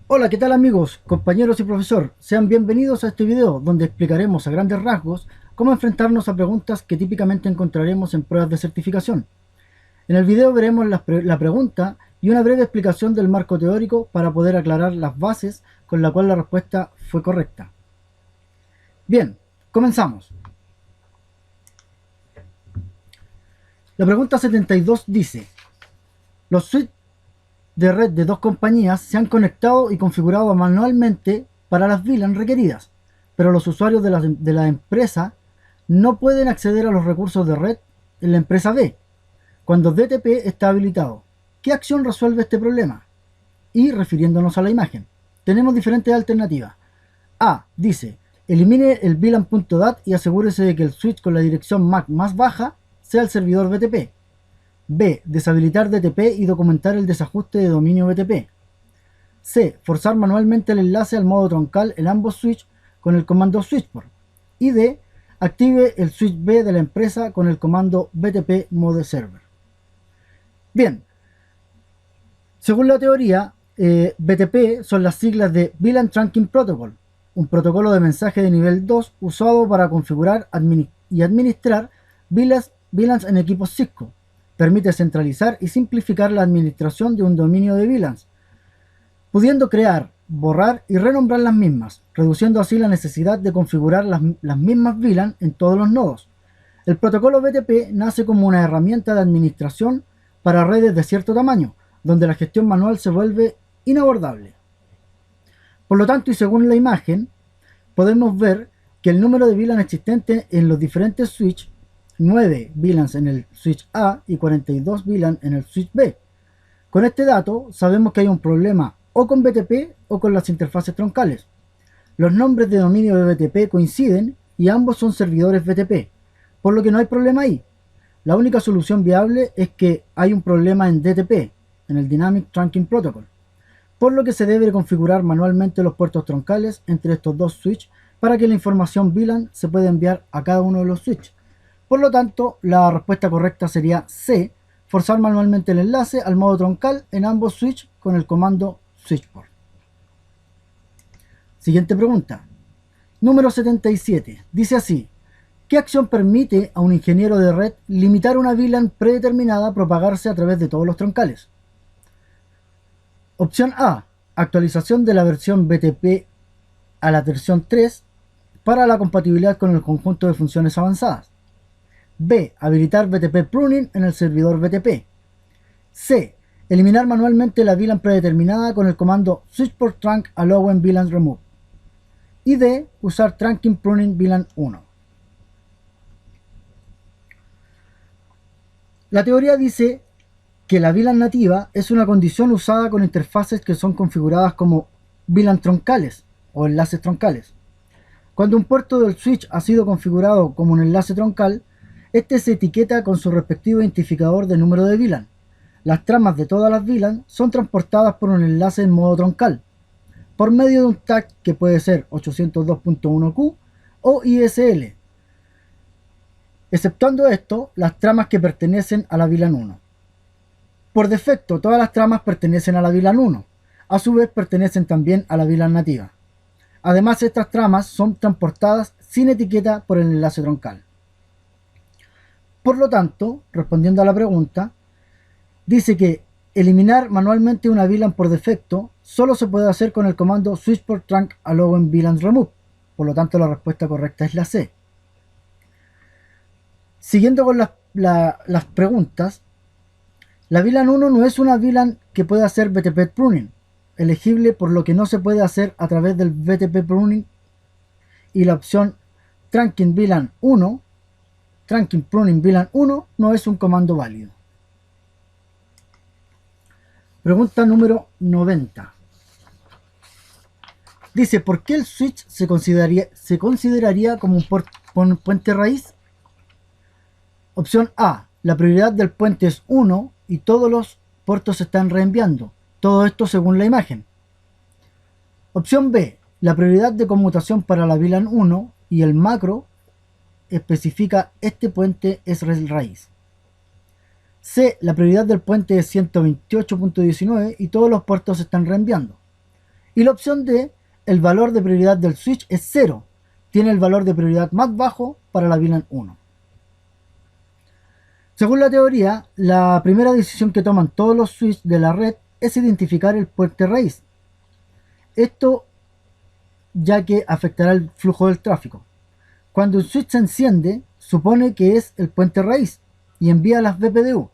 Hola, ¿qué tal amigos, compañeros y profesor? Sean bienvenidos a este video donde explicaremos a grandes rasgos cómo enfrentarnos a preguntas que típicamente encontraremos en pruebas de certificación. En el video veremos la pregunta y una breve explicación del marco teórico para poder aclarar las bases con la cual la respuesta fue correcta. Bien, comenzamos. La pregunta 72 dice: los switches de red de dos compañías se han conectado y configurado manualmente para las VLAN requeridas, pero los usuarios de la empresa no pueden acceder a los recursos de red en la empresa B cuando DTP está habilitado. ¿Qué acción resuelve este problema? Y refiriéndonos a la imagen, tenemos diferentes alternativas. A. Dice: elimine el VLAN.dat y asegúrese de que el switch con la dirección MAC más baja sea el servidor BTP. B. Deshabilitar DTP y documentar el desajuste de dominio BTP. C. Forzar manualmente el enlace al modo troncal en ambos switches con el comando switchport. Y D. Active el switch B de la empresa con el comando BTP mode server. Bien, según la teoría, BTP son las siglas de VLAN Trunking Protocol, un protocolo de mensaje de nivel 2 usado para configurar y administrar VLANs en equipos Cisco. Permite centralizar y simplificar la administración de un dominio de VLANs, pudiendo crear, borrar y renombrar las mismas, reduciendo así la necesidad de configurar las mismas VLAN en todos los nodos. El protocolo BTP nace como una herramienta de administración para redes de cierto tamaño, donde la gestión manual se vuelve inabordable. Por lo tanto, y según la imagen, podemos ver que el número de VLAN existentes en los diferentes switches, 9 VLANs en el switch A y 42 VLAN en el switch B. Con este dato sabemos que hay un problema o con BTP o con las interfaces troncales. Los nombres de dominio de BTP coinciden y ambos son servidores BTP, por lo que no hay problema ahí. La única solución viable es que hay un problema en DTP, en el Dynamic Trunking Protocol, por lo que se debe configurar manualmente los puertos troncales entre estos dos switches para que la información VLAN se pueda enviar a cada uno de los switches. Por lo tanto, la respuesta correcta sería C, forzar manualmente el enlace al modo troncal en ambos switches con el comando switchport. Siguiente pregunta. Número 77. Dice así: ¿qué acción permite a un ingeniero de red limitar una VLAN predeterminada a propagarse a través de todos los troncales? Opción A. Actualización de la versión BTP a la versión 3 para la compatibilidad con el conjunto de funciones avanzadas. B. Habilitar BTP pruning en el servidor BTP. C. Eliminar manualmente la VLAN predeterminada con el comando switchport trunk allowing VLAN remove. Y D. Usar trunking pruning VLAN 1. La teoría dice que la VLAN nativa es una condición usada con interfaces que son configuradas como VLAN troncales o enlaces troncales. Cuando un puerto del switch ha sido configurado como un enlace troncal, este se etiqueta con su respectivo identificador de número de VLAN. Las tramas de todas las VLAN son transportadas por un enlace en modo troncal, por medio de un tag que puede ser 802.1q o ISL, exceptuando esto, las tramas que pertenecen a la VLAN 1. Por defecto, todas las tramas pertenecen a la VLAN 1, a su vez pertenecen también a la VLAN nativa. Además, estas tramas son transportadas sin etiqueta por el enlace troncal. Por lo tanto, respondiendo a la pregunta, dice que eliminar manualmente una VLAN por defecto solo se puede hacer con el comando switchport trunk allowing VLAN remove. Por lo tanto, la respuesta correcta es la C. Siguiendo con las preguntas, la VLAN 1 no es una VLAN que pueda hacer BTP pruning, elegible por lo que no se puede hacer a través del BTP pruning, y la opción trunking VLAN 1, trunking pruning VLAN 1 no es un comando válido. Pregunta número 90. Dice: ¿por qué el switch se consideraría como un puente raíz? Opción A. La prioridad del puente es 1 y todos los puertos se están reenviando. Todo esto según la imagen. Opción B. La prioridad de conmutación para la VLAN 1 y el macro especifica este puente es raíz. C. La prioridad del puente es 128.19 y todos los puertos se están reenviando. Y la opción D, el valor de prioridad del switch es 0. Tiene el valor de prioridad más bajo para la VLAN 1. Según la teoría, la primera decisión que toman todos los switches de la red es identificar el puente raíz. Esto ya que afectará el flujo del tráfico. Cuando un switch se enciende, supone que es el puente raíz y envía las BPDU.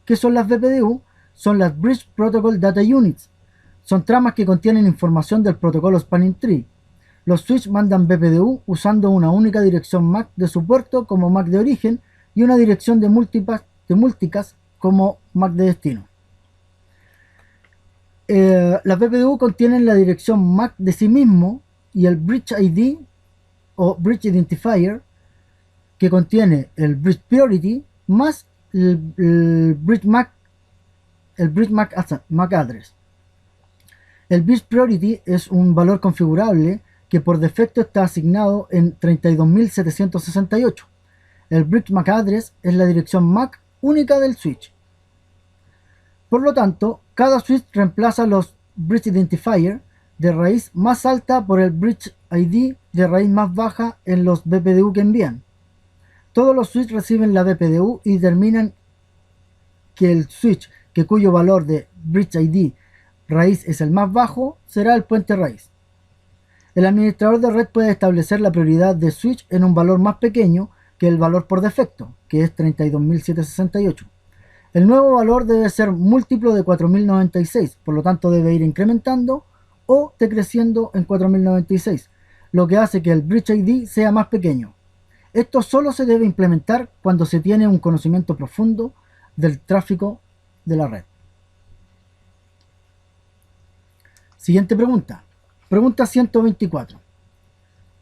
¿Qué son las BPDU? Son las Bridge Protocol Data Units. Son tramas que contienen información del protocolo Spanning Tree. Los switches mandan BPDU usando una única dirección MAC de su puerto como MAC de origen y una dirección de multicast como MAC de destino. Las BPDU contienen la dirección MAC de sí mismo y el Bridge ID o Bridge Identifier, que contiene el Bridge Priority más el Bridge MAC Address. El Bridge Priority es un valor configurable que por defecto está asignado en 32.768. El Bridge MAC Address es la dirección MAC única del switch. Por lo tanto, cada switch reemplaza los Bridge Identifier de raíz más alta por el Bridge ID de raíz más baja en los BPDU que envían. Todos los switches reciben la BPDU y determinan que el switch cuyo valor de Bridge ID raíz es el más bajo será el puente raíz. El administrador de red puede establecer la prioridad de switch en un valor más pequeño que el valor por defecto, que es 32.768. El nuevo valor debe ser múltiplo de 4096, por lo tanto debe ir incrementando o decreciendo en 4096, lo que hace que el Bridge ID sea más pequeño. Esto solo se debe implementar cuando se tiene un conocimiento profundo del tráfico de la red. Siguiente pregunta. Pregunta 124.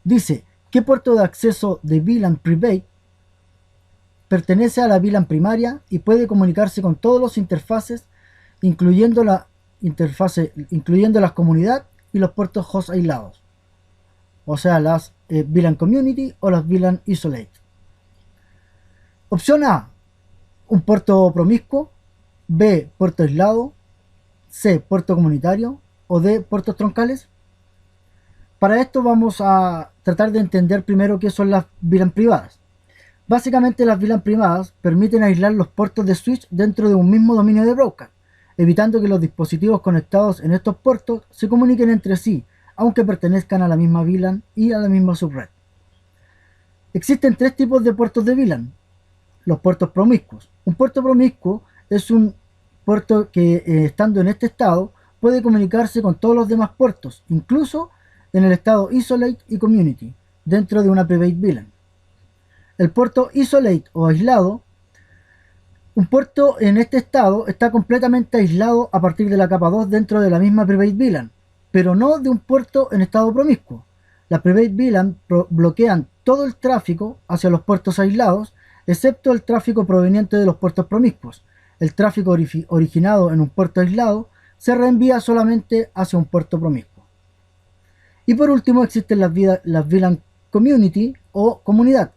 Dice, ¿qué puerto de acceso de VLAN Private pertenece a la VLAN primaria y puede comunicarse con todos los interfaces, incluyendo las comunidades y los puertos host aislados? O sea, las VLAN Community o las VLAN Isolate. Opción A, un puerto promiscuo. B, puerto aislado. C, puerto comunitario. O D, puertos troncales. Para esto vamos a tratar de entender primero qué son las VLAN privadas. Básicamente las VLAN privadas permiten aislar los puertos de switch dentro de un mismo dominio de broadcast, evitando que los dispositivos conectados en estos puertos se comuniquen entre sí, aunque pertenezcan a la misma VLAN y a la misma subred. Existen tres tipos de puertos de VLAN. Los puertos promiscuos. Un puerto promiscuo es un puerto que, estando en este estado, puede comunicarse con todos los demás puertos, incluso en el estado Isolate y Community, dentro de una Private VLAN. El puerto Isolate o aislado. Un puerto en este estado está completamente aislado a partir de la capa 2 dentro de la misma Private VLAN, pero no de un puerto en estado promiscuo. Las Private VLAN bloquean todo el tráfico hacia los puertos aislados, excepto el tráfico proveniente de los puertos promiscuos. El tráfico originado en un puerto aislado se reenvía solamente hacia un puerto promiscuo. Y por último existen las VLAN Community o comunidad.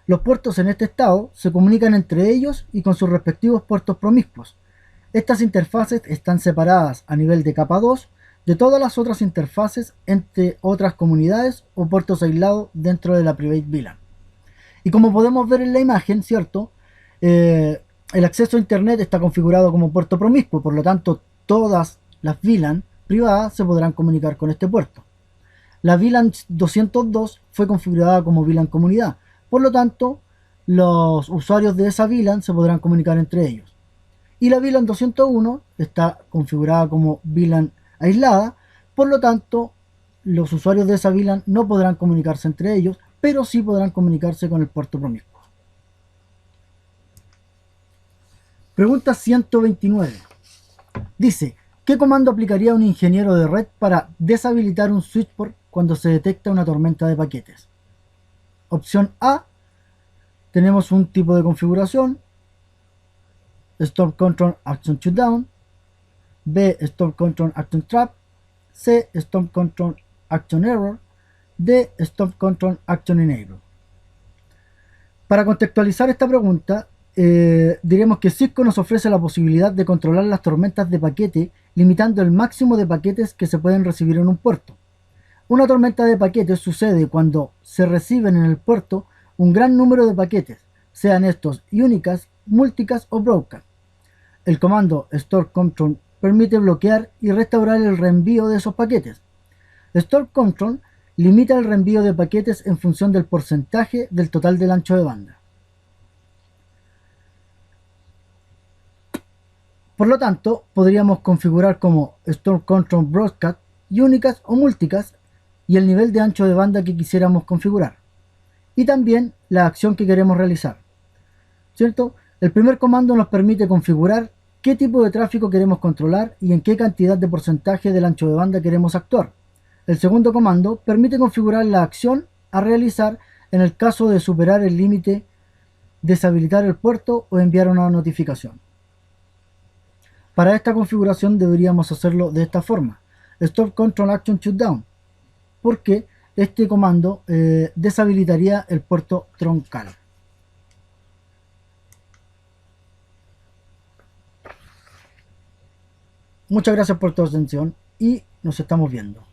Los puertos en este estado se comunican entre ellos y con sus respectivos puertos promiscuos. Estas interfaces están separadas a nivel de capa 2 de todas las otras interfaces entre otras comunidades o puertos aislados dentro de la Private VLAN. Y como podemos ver en la imagen, ¿cierto? El acceso a Internet está configurado como puerto promiscuo, por lo tanto todas las VLAN privadas se podrán comunicar con este puerto. La VLAN 202 fue configurada como VLAN comunidad, por lo tanto los usuarios de esa VLAN se podrán comunicar entre ellos. Y la VLAN 201 está configurada como VLAN aislada, por lo tanto los usuarios de esa VLAN no podrán comunicarse entre ellos, pero sí podrán comunicarse con el puerto promiscuo. Pregunta 129. Dice, ¿qué comando aplicaría un ingeniero de red para deshabilitar un switchport cuando se detecta una tormenta de paquetes? Opción A, tenemos un tipo de configuración, Stop Control Action Shutdown. B, Stop Control Action Trap. C, Stop Control Action Error. D, Stop Control Action Enable. Para contextualizar esta pregunta, diremos que Cisco nos ofrece la posibilidad de controlar las tormentas de paquete, limitando el máximo de paquetes que se pueden recibir en un puerto. Una tormenta de paquetes sucede cuando se reciben en el puerto un gran número de paquetes, sean estos únicas, múlticas o broadcast. El comando Store Control permite bloquear y restaurar el reenvío de esos paquetes. Store Control limita el reenvío de paquetes en función del porcentaje del total del ancho de banda. Por lo tanto, podríamos configurar como Store Control Broadcast, únicas o múlticas y el nivel de ancho de banda que quisiéramos configurar. Y también la acción que queremos realizar. ¿Cierto? El primer comando nos permite configurar qué tipo de tráfico queremos controlar y en qué cantidad de porcentaje del ancho de banda queremos actuar. El segundo comando permite configurar la acción a realizar en el caso de superar el límite, deshabilitar el puerto o enviar una notificación. Para esta configuración deberíamos hacerlo de esta forma: Stop Control Action Shutdown, porque este comando deshabilitaría el puerto troncal. Muchas gracias por tu atención y nos estamos viendo.